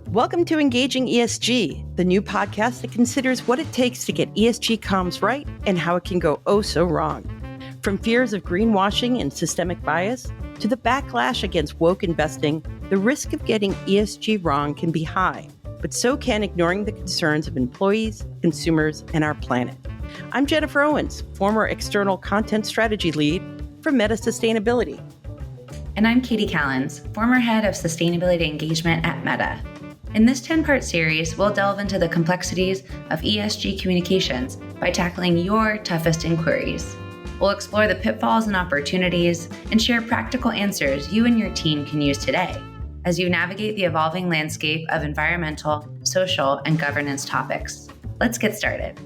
Welcome to Engaging ESG, the new podcast that considers what it takes to get ESG comms right and how it can go oh so wrong. From fears of greenwashing and systemic bias to the backlash against woke investing, the risk of getting ESG wrong can be high, but so can ignoring the concerns of employees, consumers, and our planet. I'm Jennifer Owens, former external content strategy lead for Meta Sustainability. And I'm Katie Callens, former head of sustainability engagement at Meta. In this 10-part series, we'll delve into the complexities of ESG communications by tackling your toughest inquiries. We'll explore the pitfalls and opportunities and share practical answers you and your team can use today as you navigate the evolving landscape of environmental, social, and governance topics. Let's get started.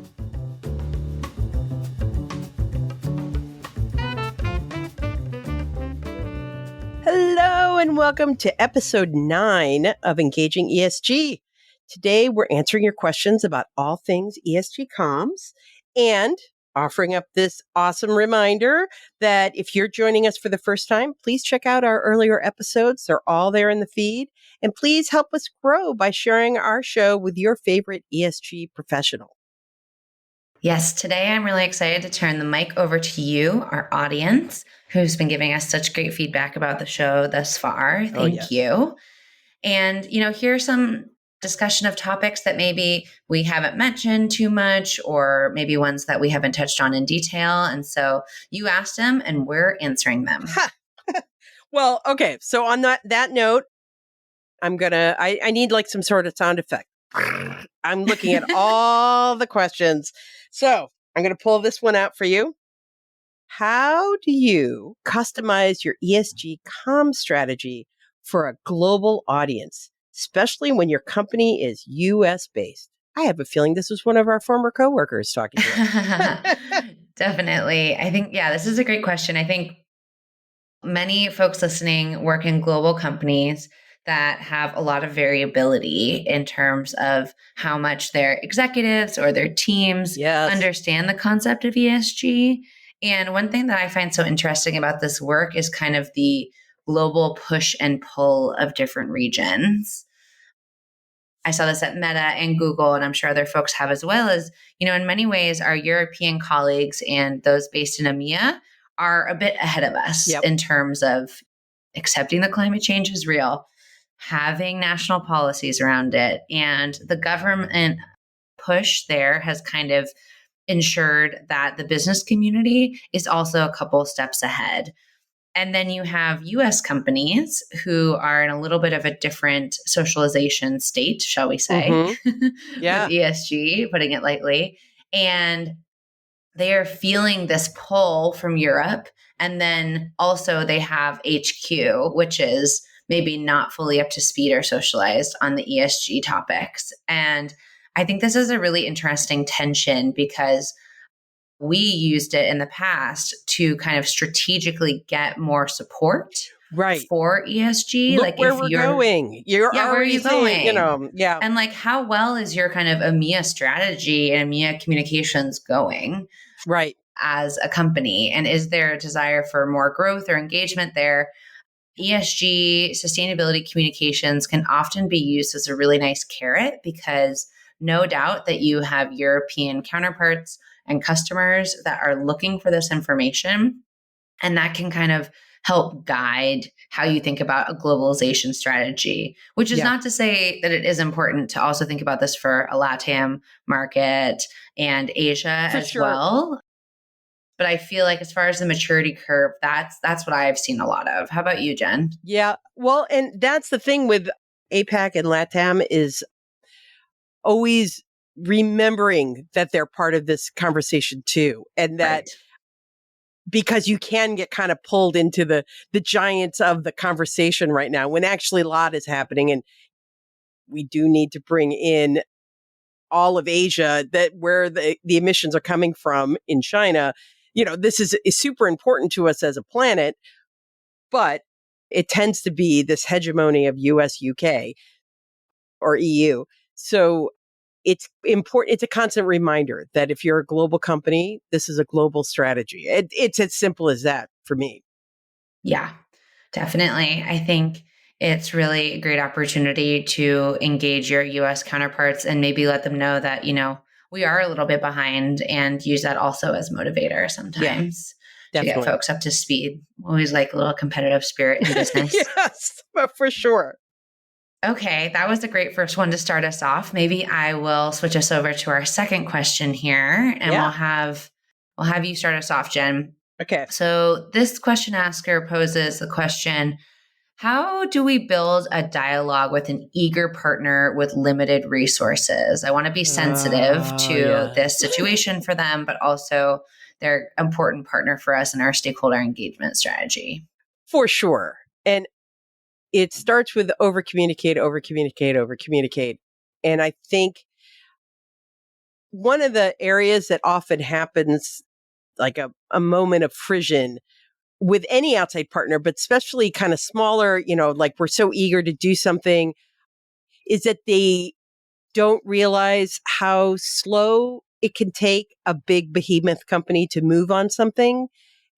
Hello and welcome to episode 9 of Engaging ESG. Today we're answering your questions about all things ESG comms and offering up this awesome reminder that if you're joining us for the first time, please check out our earlier episodes. They're all there in the feed. And please help us grow by sharing our show with your favorite ESG professional. Yes, today I'm really excited to turn the mic over to you, our audience, who's been giving us such great feedback about the show thus far. Thank you. And, here's some discussion of topics that maybe we haven't mentioned too much, or maybe ones that we haven't touched on in detail. And so you asked them and we're answering them. Well, okay. So on that note, I need like some sort of sound effect. I'm looking at all the questions. So I'm going to pull this one out for you. How do you customize your ESG comm strategy for a global audience, especially when your company is US based? I have a feeling this was one of our former coworkers talking to us. Definitely. I think, this is a great question. I think many folks listening work in global companies that have a lot of variability in terms of how much their executives or their teams understand the concept of ESG. And one thing that I find so interesting about this work is kind of the global push and pull of different regions. I saw this at Meta and Google, and I'm sure other folks have as well, as, in many ways, our European colleagues and those based in EMEA are a bit ahead of us in terms of accepting that climate change is real, having national policies around it, and the government push there has kind of ensured that the business community is also a couple steps ahead. And then you have US companies who are in a little bit of a different socialization state, shall we say, with ESG, putting it lightly. And they are feeling this pull from Europe. And then also they have HQ, which is maybe not fully up to speed or socialized on the ESG topics. And I think this is a really interesting tension because we used it in the past to kind of strategically get more support for ESG. Look, like where we're going. Where are you going? And like, how well is your kind of EMEA strategy and EMEA communications going? Right. As a company? And is there a desire for more growth or engagement there? ESG sustainability communications can often be used as a really nice carrot because no doubt that you have European counterparts and customers that are looking for this information. And that can kind of help guide how you think about a globalization strategy, which is not to say that it is important to also think about this for a LATAM market and Asia as well. But I feel like as far as the maturity curve, that's what I've seen a lot of. How about you, Jen? Yeah. Well, and that's the thing with APAC and LATAM is always remembering that they're part of this conversation too. And that because you can get kind of pulled into the giants of the conversation right now when actually a lot is happening. And we do need to bring in all of Asia, that where the emissions are coming from in China. This is super important to us as a planet, but it tends to be this hegemony of US, UK, or EU. So it's important. It's a constant reminder that if you're a global company, this is a global strategy. It's as simple as that for me. Yeah. Definitely. I think it's really a great opportunity to engage your US counterparts and maybe let them know that, we are a little bit behind, and use that also as motivator Yeah, sometimes to get definitely. folks up to speed. Always like a little competitive spirit in business. Yes, but for sure. Okay, that was a great first one to start us off. Maybe I will switch us over to our second question here, and Yeah. we'll have you start us off, Jen. Okay. So this question asker poses the question: how do we build a dialogue with an eager partner with limited resources? I want to be sensitive Oh, to yeah. this situation for them, but also they're an important partner for us in our stakeholder engagement strategy. For sure. And it starts with over communicate, over communicate, over communicate. And I think one of the areas that often happens, like a moment of frisson with any outside partner, but especially kind of smaller, like we're so eager to do something, is that they don't realize how slow it can take a big behemoth company to move on something.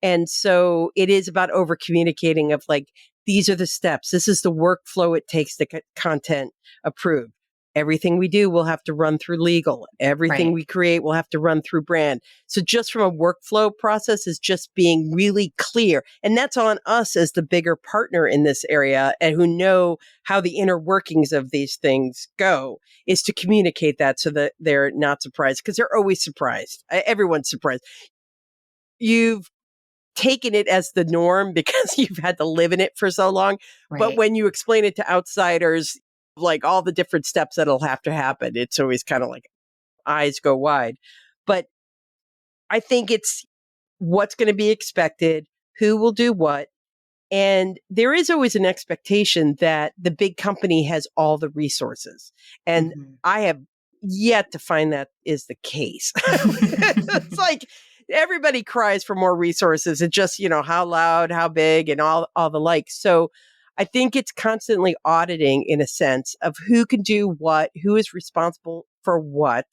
And so it is about over communicating of like, these are the steps. This is the workflow it takes to get content approved. Everything we do will have to run through legal. Everything Right. we create will have to run through brand. So just from a workflow process is just being really clear. And that's on us as the bigger partner in this area and who know how the inner workings of these things go, is to communicate that so that they're not surprised, because they're always surprised. Everyone's surprised. You've taken it as the norm because you've had to live in it for so long. But Right. when you explain it to outsiders, like all the different steps that'll have to happen, it's always kind of like eyes go wide. But I think it's what's going to be expected, who will do what. And there is always an expectation that the big company has all the resources. And Mhm. I have yet to find that is the case. It's like everybody cries for more resources. It's just, how loud, how big, and all the like. So I think it's constantly auditing in a sense of who can do what, who is responsible for what,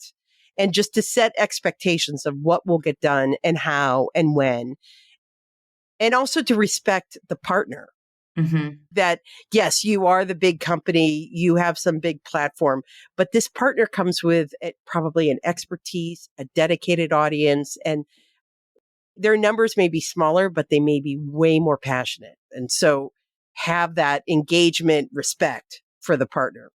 and just to set expectations of what will get done and how and when, and also to respect the partner. Mhm. That yes, you are the big company, you have some big platform, but this partner comes with probably an expertise, a dedicated audience, and their numbers may be smaller, but they may be way more passionate. And so have that engagement, respect for the partner.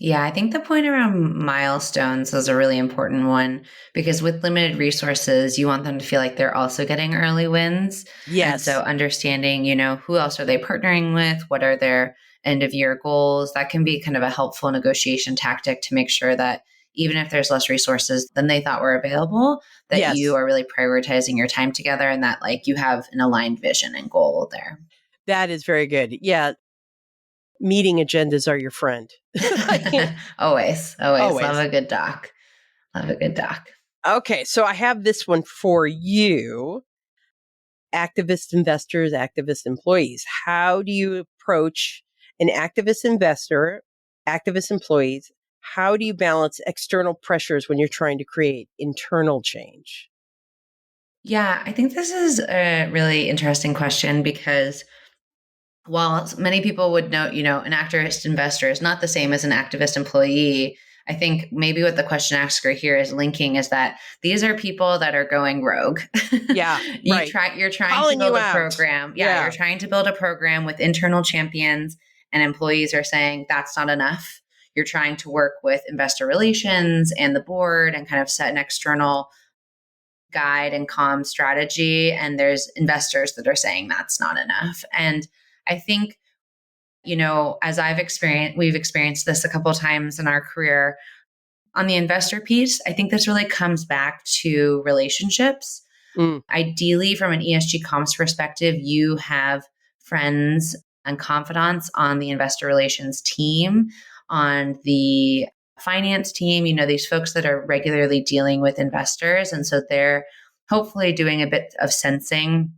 Yeah, I think the point around milestones is a really important one, because with limited resources, you want them to feel like they're also getting early wins. And so Yes. understanding, who else are they partnering with? What are their end of year goals? That can be kind of a helpful negotiation tactic to make sure that even if there's less resources than they thought were available, that you Yes. are really prioritizing your time together, and that like you have an aligned vision and goal there. That is very good. Yeah. Meeting agendas are your friend. Always, always love Always. a good doc. Love a good doc. Okay. So I have this one for you. Activist investors, activist employees. How do you approach an activist investor, activist employees? How do you balance external pressures when you're trying to create internal change? Yeah, I think this is a really interesting question, because while many people would note, an activist investor is not the same as an activist employee, I think maybe what the question asker here is linking is that these are people that are going rogue. Yeah, right. You're trying to Calling you build a out. program. Yeah, you're Yeah, trying to build a program with internal champions, and employees are saying that's not enough. You're trying to work with investor relations and the board and kind of set an external guide and comm strategy, and there's investors that are saying that's not enough. And I think, as we've experienced this a couple of times in our career on the investor piece. I think this really comes back to relationships. mm, Ideally, from an ESG comms perspective, you have friends and confidants on the investor relations team, on the finance team, these folks that are regularly dealing with investors. And so they're hopefully doing a bit of sensing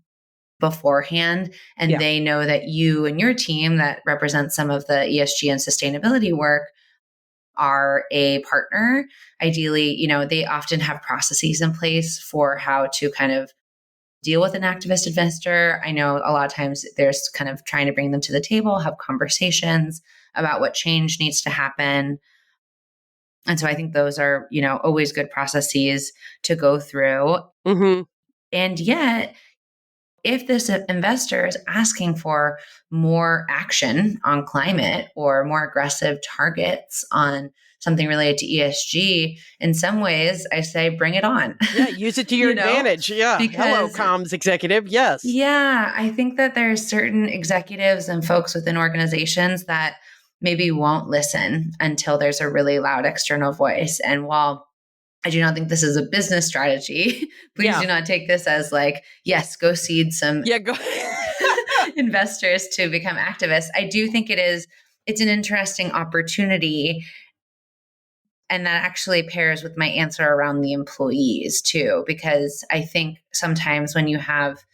beforehand, and yeah, they know that you and your team that represents some of the ESG and sustainability work are a partner. Ideally, they often have processes in place for how to kind of deal with an activist investor. I know a lot of times there's kind of trying to bring them to the table, have conversations about what change needs to happen. And so I think those are, always good processes to go through. Mm-hmm. And yet, if this investor is asking for more action on climate or more aggressive targets on something related to ESG, in some ways, I say, bring it on. Yeah, use it to your advantage. Yeah. Hello, comms executive. Yes. Yeah, I think that there's certain executives and folks within organizations that maybe won't listen until there's a really loud external voice. And while I do not think this is a business strategy, please do not take this as like, yes, go seed some investors to become activists. I do think it's an interesting opportunity. And that actually pairs with my answer around the employees too, because I think sometimes when you have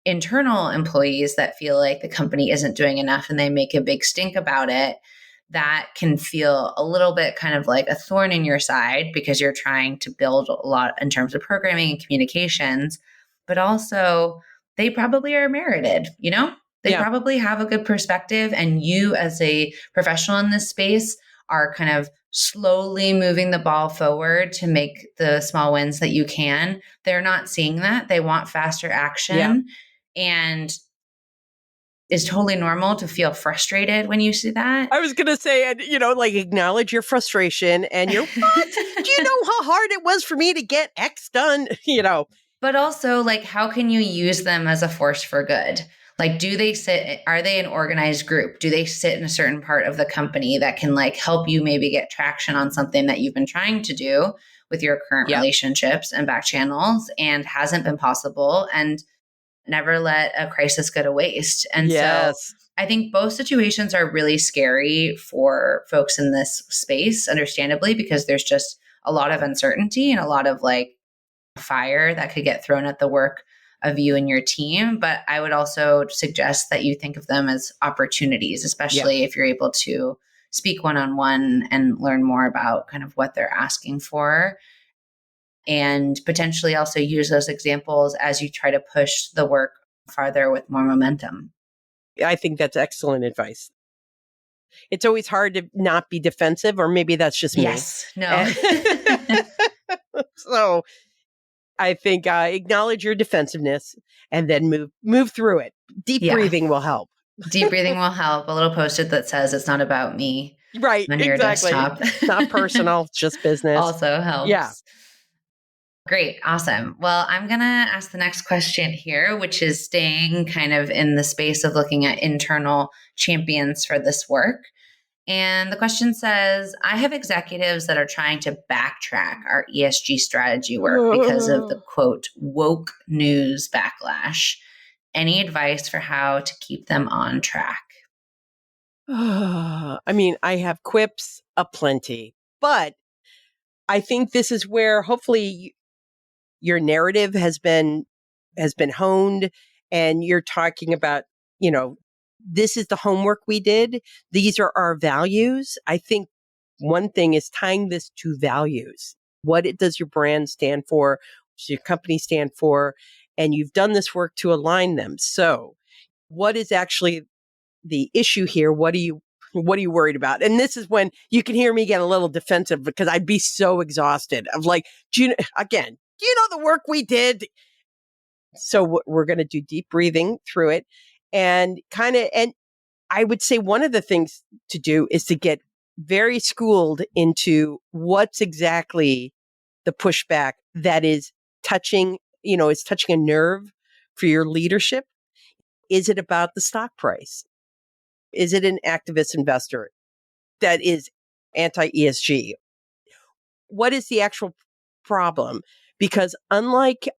internal employees that feel like the company isn't doing enough and they make a big stink about it, that can feel a little bit kind of like a thorn in your side because you're trying to build a lot in terms of programming and communications, but also they probably are merited, They probably have a good perspective, and you as a professional in this space are kind of slowly moving the ball forward to make the small wins that you can. They're not seeing that. They want faster action. And it's totally normal to feel frustrated when you see that. I was going to say, and acknowledge your frustration and your, what? Do you know how hard it was for me to get X done? But also, how can you use them as a force for good? Are they an organized group? Do they sit in a certain part of the company that can help you maybe get traction on something that you've been trying to do with your current relationships and back channels and hasn't been possible? And never let a crisis go to waste. And so I think both situations are really scary for folks in this space, understandably, because there's just a lot of uncertainty and a lot of fire that could get thrown at the work of you and your team. But I would also suggest that you think of them as opportunities, especially if you're able to speak one-on-one and learn more about kind of what they're asking for, and potentially also use those examples as you try to push the work farther with more momentum. I think that's excellent advice. It's always hard to not be defensive, or maybe that's just me. Yes, no. So I think acknowledge your defensiveness and then move through it. Deep breathing will help. Deep breathing will help. A little Post-it that says it's not about me. Right, on your desktop. It's not personal, it's just business. Also helps. Yeah. Great. Awesome. Well, I'm going to ask the next question here, which is staying kind of in the space of looking at internal champions for this work. And the question says, I have executives that are trying to backtrack our ESG strategy work because of the quote, woke news backlash. Any advice for how to keep them on track? I mean, I have quips aplenty, but I think this is where hopefully your narrative has been honed, and you're talking about, this is the homework we did. These are our values. I think one thing is tying this to values. Does your brand stand for? What does your company stand for? And you've done this work to align them. So what is actually the issue here? What are you worried about? And this is when you can hear me get a little defensive, because I'd be so exhausted of do you know the work we did? So we're going to do deep breathing through it, and I would say one of the things to do is to get very schooled into what's exactly the pushback that is touching a nerve for your leadership. Is it about the stock price? Is it an activist investor that is anti-ESG? What is the actual problem? Because unlike,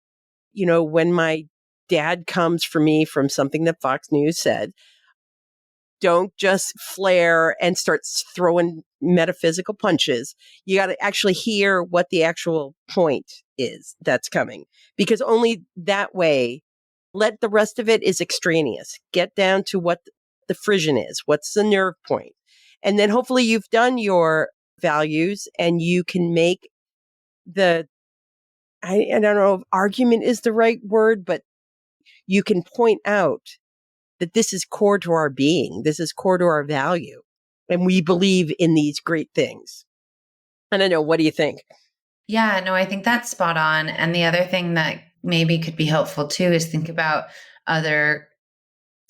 when my dad comes for me from something that Fox News said, don't just flare and start throwing metaphysical punches. You got to actually hear what the actual point is that's coming, because only that way, let the rest of it is extraneous. Get down to what the frisson is. What's the nerve point? And then hopefully you've done your values and you can make I don't know if argument is the right word, but you can point out that this is core to our being. This is core to our value. And we believe in these great things. I don't know. What do you think? Yeah, no, I think that's spot on. And the other thing that maybe could be helpful too is think about other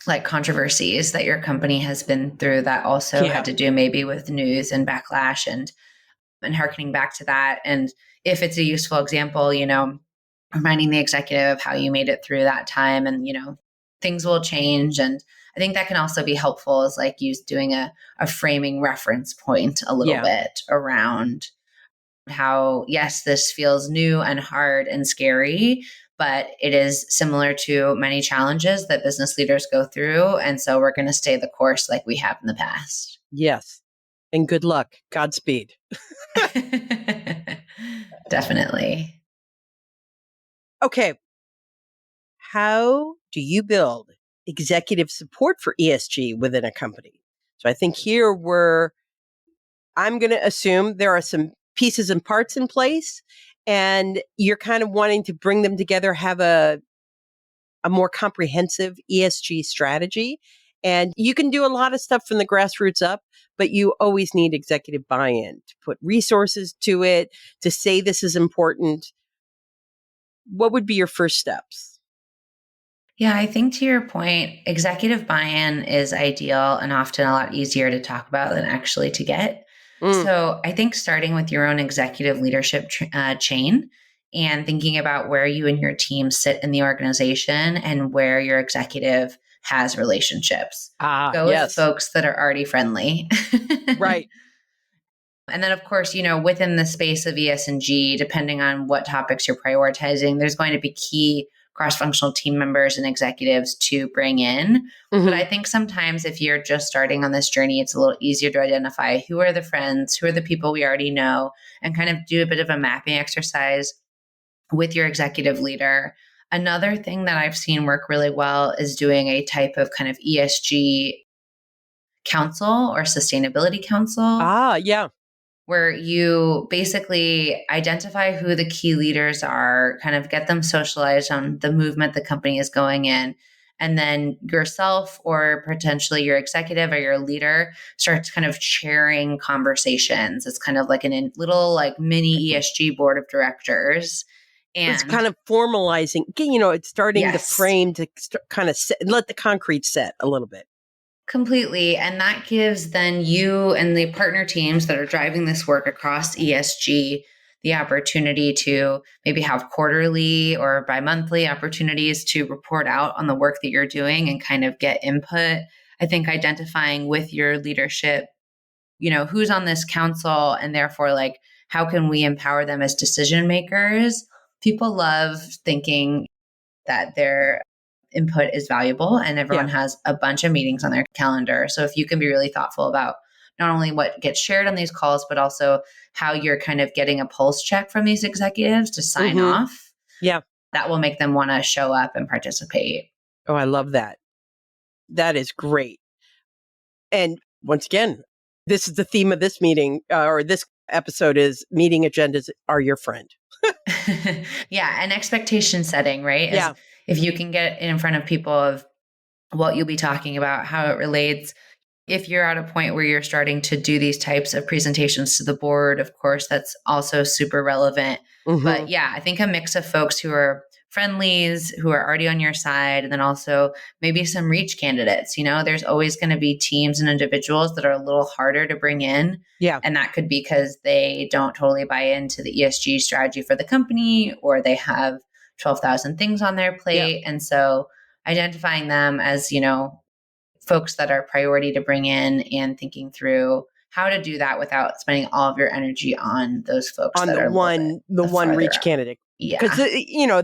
like controversies that your company has been through that also had to do maybe with news and backlash and harkening back to that. And if it's a useful example, reminding the executive of how you made it through that time and, things will change. And I think that can also be helpful as like you doing a framing reference point a little bit around how, yes, this feels new and hard and scary, but it is similar to many challenges that business leaders go through. And so we're going to stay the course like we have in the past. Yes. And good luck. Godspeed. Definitely. Okay. How do you build executive support for ESG within a company? So I think here I'm going to assume there are some pieces and parts in place, and you're kind of wanting to bring them together, have a more comprehensive ESG strategy. And you can do a lot of stuff from the grassroots up, but you always need executive buy-in to put resources to it, to say this is important. What would be your first steps? Yeah, I think to your point, executive buy-in is ideal and often a lot easier to talk about than actually to get. So I think starting with your own executive leadership chain and thinking about where you and your team sit in the organization and where your executive has relationships. Go with folks that are already friendly. Right. And then, of course, within the space of ES&G, depending on what topics you're prioritizing, there's going to be key cross-functional team members and executives to bring in. But I think sometimes if you're just starting on this journey, it's a little easier to identify who are the friends, who are the people we already know, and kind of do a bit of a mapping exercise with your executive leader. Another thing that I've seen work really well is doing a type of kind of ESG council or sustainability council. Yeah. Where you basically identify who the key leaders are, kind of get them socialized on the movement the company is going in. And then yourself or potentially your executive or your leader starts kind of chairing conversations. It's kind of like a little like mini ESG board of directors. And it's kind of formalizing, it's starting the frame to kind of let the concrete set a little bit. Completely. And that gives then you and the partner teams that are driving this work across ESG the opportunity to maybe have quarterly or bi-monthly opportunities to report out on the work that you're doing and kind of get input. I think identifying with your leadership, who's on this council and therefore like, how can we empower them as decision makers? People love thinking that their input is valuable and everyone has a bunch of meetings on their calendar. So if you can be really thoughtful about not only what gets shared on these calls, but also how you're kind of getting a pulse check from these executives to sign off. Yeah. That will make them want to show up and participate. Oh, I love that. That is great. And once again, this is the theme of this meeting or this episode is meeting agendas are your friend. Yeah. And expectation setting, right? Yeah. If you can get in front of people of what you'll be talking about, how it relates. If you're at a point where you're starting to do these types of presentations to the board, of course, that's also super relevant. But yeah, I think a mix of folks who are friendlies, who are already on your side, and then also maybe some reach candidates. There's always going to be teams and individuals that are a little harder to bring in. Yeah. And that could be because they don't totally buy into the ESG strategy for the company, or they have 12,000 things on their plate. And so identifying them as, folks that are priority to bring in and thinking through how to do that without spending all of your energy on those folks on that are the one reach candidate. Yeah. Because,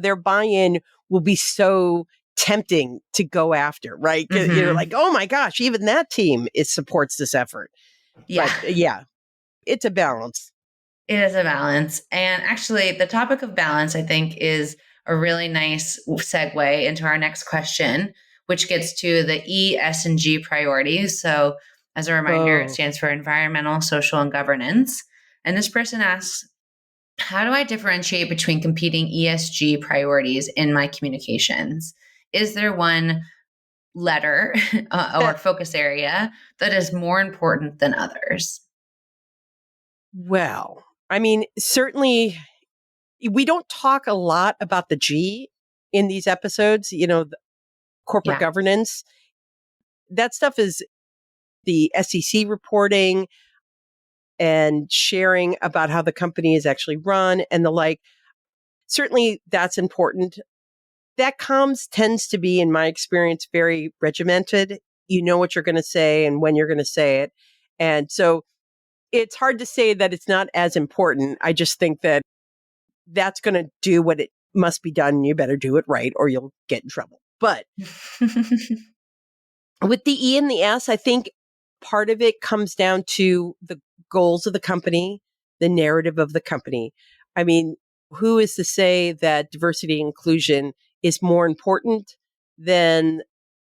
their buy-in will be so tempting to go after, right? You're like, oh my gosh, even that team supports this effort. Yeah. But it's a balance. It is a balance. And actually, the topic of balance, I think, is a really nice segue into our next question, which gets to the E, S, and G priorities. So as a reminder, it stands for environmental, social, and governance. And this person asks, how do I differentiate between competing ESG priorities in my communications? is there one letter or focus area that is more important than others? Well, I mean, certainly we don't talk a lot about the G in these episodes, the corporate Yeah. governance. That stuff is the SEC reporting and sharing about how the company is actually run and the like. Certainly that's important. That comms tends to be, in my experience, very regimented. You know what you're going to say and when you're going to say it. And so it's hard to say that it's not as important. I just think that that's going to do what it must be done. And you better do it right or you'll get in trouble. But with the E and the S, I think part of it comes down to the goals of the company, the narrative of the company. I mean, who is to say that diversity and inclusion is more important than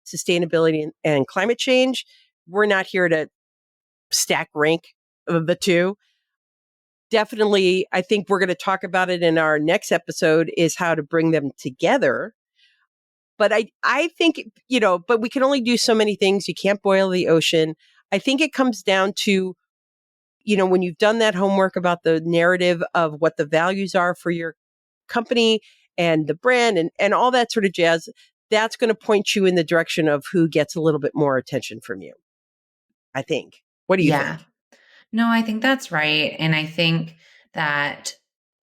sustainability and climate change? We're not here to stack rank the two. Definitely, I think we're going to talk about it in our next episode, is how to bring them together. But I think, but we can only do so many things. You can't boil the ocean. I think it comes down to, when you've done that homework about the narrative of what the values are for your company and the brand and all that sort of jazz, that's going to point you in the direction of who gets a little bit more attention from you, I think. What do you think? No, I think that's right. And I think that,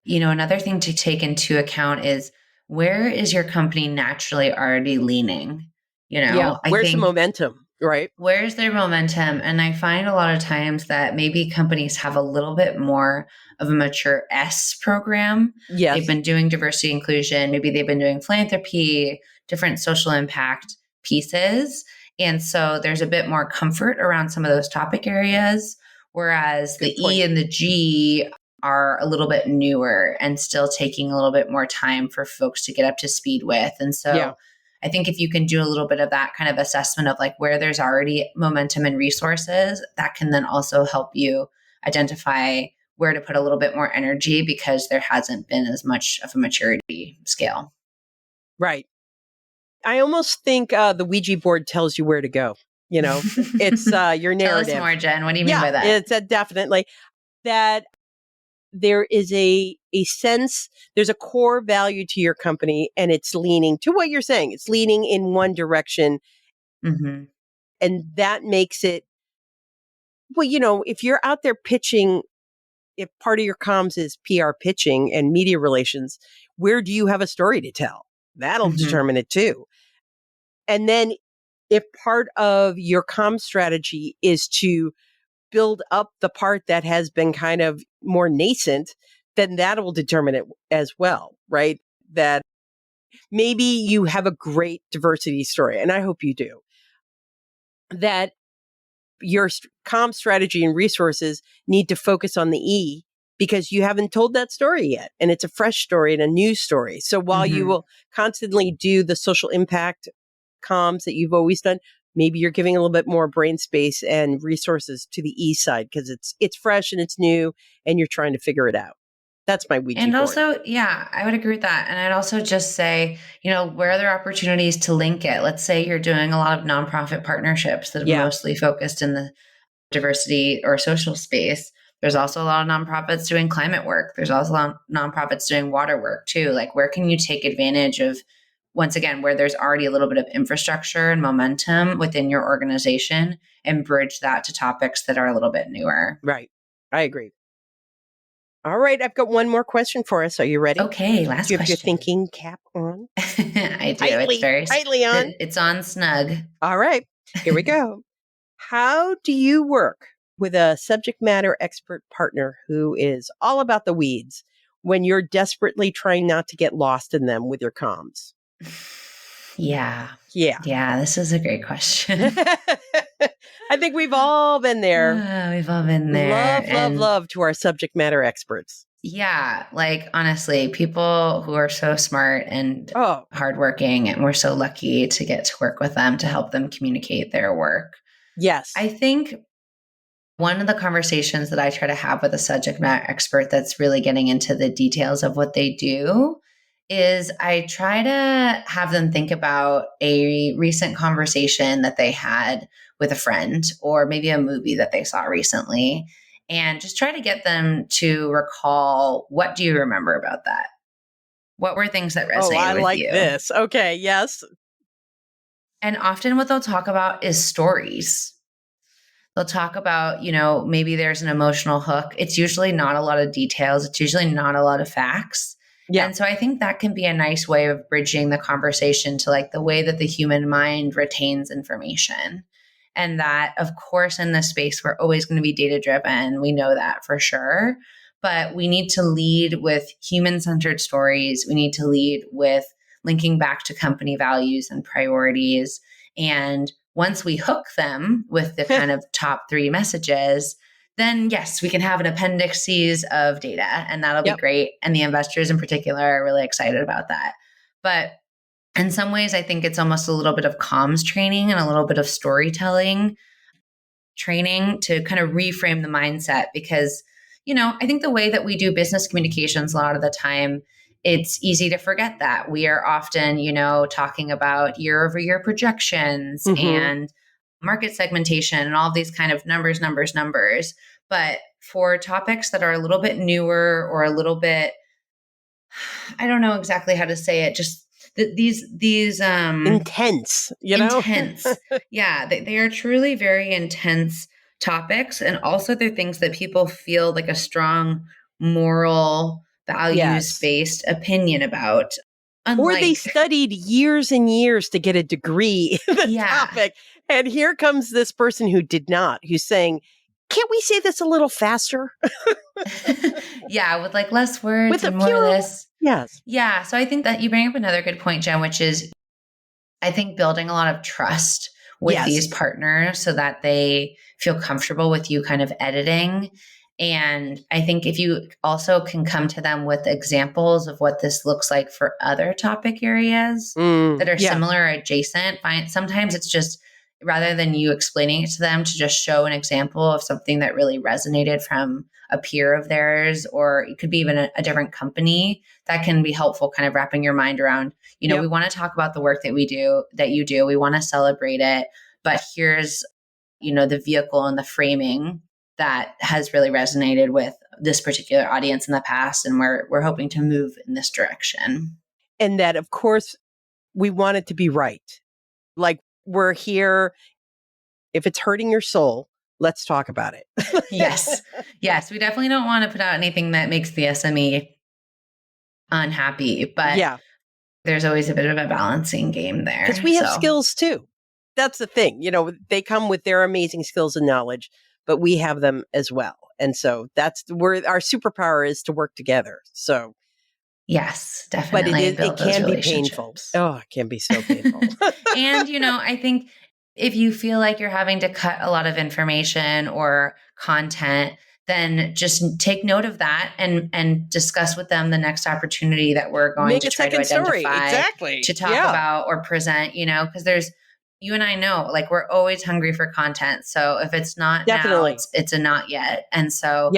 another thing to take into account is, where is your company naturally already leaning? Yeah. I Where's the think, momentum, right? where's their momentum? And I find a lot of times that maybe companies have a little bit more of a mature S program. Yes. They've been doing diversity inclusion. Maybe they've been doing philanthropy, different social impact pieces. And so there's a bit more comfort around some of those topic areas. Whereas the E and the G are a little bit newer and still taking a little bit more time for folks to get up to speed with. And so I think if you can do a little bit of that kind of assessment of like where there's already momentum and resources, that can then also help you identify where to put a little bit more energy, because there hasn't been as much of a maturity scale. Right. I almost think the Ouija board tells you where to go. It's your narrative. Tell us more, Jen. What do you mean by that? It's definitely that there is a sense, there's a core value to your company, and it's leaning to what you're saying. It's leaning in one direction. Mm-hmm. And that makes it, well, if you're out there pitching, if part of your comms is PR pitching and media relations, where do you have a story to tell? That'll determine it too. And then if part of your comm strategy is to build up the part that has been kind of more nascent, then that will determine it as well, right? That maybe you have a great diversity story, and I hope you do, that your comm strategy and resources need to focus on the E because you haven't told that story yet. And it's a fresh story and a new story. So while you will constantly do the social impact comms that you've always done, maybe you're giving a little bit more brain space and resources to the E side because it's fresh and it's new and you're trying to figure it out. That's my Ouija And board. also, I would agree with that. And I'd also just say, where are there opportunities to link it? Let's say you're doing a lot of nonprofit partnerships that are mostly focused in the diversity or social space. There's also a lot of nonprofits doing climate work. There's also a lot of nonprofits doing water work too. Like, where can you take advantage of, once again, where there's already a little bit of infrastructure and momentum within your organization, and bridge that to topics that are a little bit newer? Right. I agree. All right. I've got one more question for us. Are you ready? Okay. Last question. Do you have your thinking cap on? I do. Tightly, it's very tightly on. It's on snug. All right. Here we go. How do you work with a subject matter expert partner who is all about the weeds when you're desperately trying not to get lost in them with your comms? Yeah. Yeah. This is a great question. I think we've all been there. We've all been there. Love to our subject matter experts. Yeah. Like, honestly, people who are so smart and hardworking, and we're so lucky to get to work with them to help them communicate their work. Yes. I think one of the conversations that I try to have with a subject matter expert that's really getting into the details of what they do is I try to have them think about a recent conversation that they had with a friend, or maybe a movie that they saw recently, and just try to get them to recall, what do you remember about that? What were things that Oh, I resonated with like you? this. Okay. Yes. And often what they'll talk about is stories. They'll talk about, maybe there's an emotional hook. It's usually not a lot of details. It's usually not a lot of facts. Yeah. And so I think that can be a nice way of bridging the conversation to like the way that the human mind retains information. And that, of course, in this space, we're always going to be data driven. We know that for sure. But we need to lead with human centered stories. We need to lead with linking back to company values and priorities. And once we hook them with the kind of top 3 messages, then yes, we can have an appendices of data, and that'll be great. And the investors in particular are really excited about that. But in some ways, I think it's almost a little bit of comms training and a little bit of storytelling training to kind of reframe the mindset, because, I think the way that we do business communications a lot of the time, it's easy to forget that we are often, talking about year over year projections and market segmentation and all these kind of numbers. But for topics that are a little bit newer or a little bit, I don't know exactly how to say it, just these intense, intense. Yeah, they are truly very intense topics. And also they're things that people feel like a strong moral, values-based opinion about. Or they studied years and years to get a degree in the topic. And here comes this person who did not, who's saying, can't we say this a little faster? Yeah, with like less words with and more of this. Yes. Yeah. So I think that you bring up another good point, Jen, which is I think building a lot of trust with these partners so that they feel comfortable with you kind of editing. And I think if you also can come to them with examples of what this looks like for other topic areas that are similar or adjacent, sometimes it's just, rather than you explaining it to them, to just show an example of something that really resonated from a peer of theirs, or it could be even a different company, that can be helpful kind of wrapping your mind around, we want to talk about the work that you do. We want to celebrate it, but here's, the vehicle and the framing that has really resonated with this particular audience in the past. And we're hoping to move in this direction. And that, of course, we want it to be right. Like, we're here. If it's hurting your soul, let's talk about it. Yes. Yes. We definitely don't want to put out anything that makes the SME unhappy, but there's always a bit of a balancing game there. Because we have skills too. That's the thing. They come with their amazing skills and knowledge, but we have them as well. And so that's where our superpower is, to work together. So yes, definitely. But it can be painful. Oh, it can be so painful. And, I think if you feel like you're having to cut a lot of information or content, then just take note of that and discuss with them the next opportunity that we're going to try to identify to talk about or present, because there's, you and I know, like, we're always hungry for content. So if it's not now, it's a not yet. And so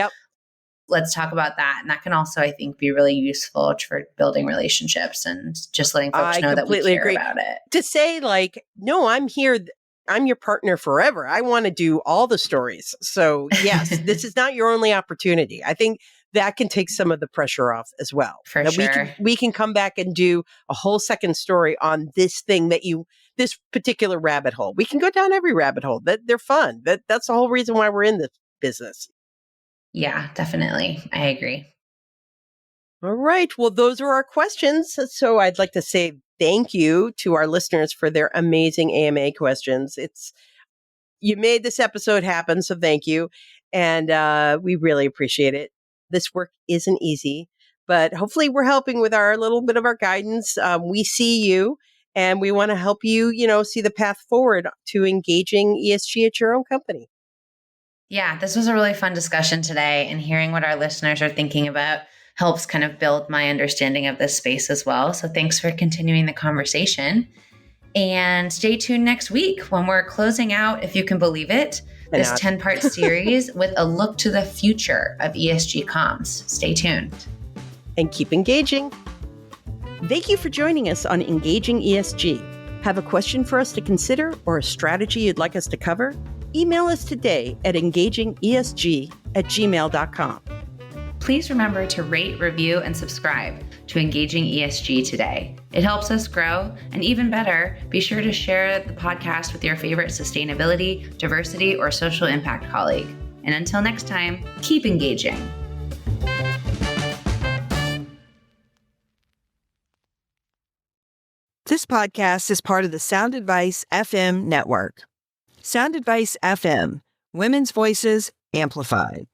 let's talk about that. And that can also, I think, be really useful for building relationships and just letting folks know that we care about it. To say like, no, I'm here. I'm your partner forever. I want to do all the stories. So yes, this is not your only opportunity. I think that can take some of the pressure off as well. For sure. We can come back and do a whole second story on this thing this particular rabbit hole. We can go down every rabbit hole. They're fun. That's the whole reason why we're in this business. Yeah, definitely. I agree. All right. Well, those are our questions. So I'd like to say thank you to our listeners for their amazing AMA questions. You made this episode happen, so thank you. And we really appreciate it. This work isn't easy, but hopefully we're helping with our little bit of our guidance. We see you, and we want to help you, see the path forward to engaging ESG at your own company. Yeah, this was a really fun discussion today, and hearing what our listeners are thinking about helps kind of build my understanding of this space as well. So thanks for continuing the conversation. And stay tuned next week when we're closing out, if you can believe it, this 10-part series with a look to the future of ESG comms. Stay tuned. And keep engaging. Thank you for joining us on Engaging ESG. Have a question for us to consider or a strategy you'd like us to cover? Email us today at engagingesg@gmail.com. Please remember to rate, review, and subscribe to Engaging ESG today. It helps us grow, and even better, be sure to share the podcast with your favorite sustainability, diversity, or social impact colleague. And until next time, keep engaging. This podcast is part of the Sound Advice FM network. Sound Advice FM, women's voices amplified.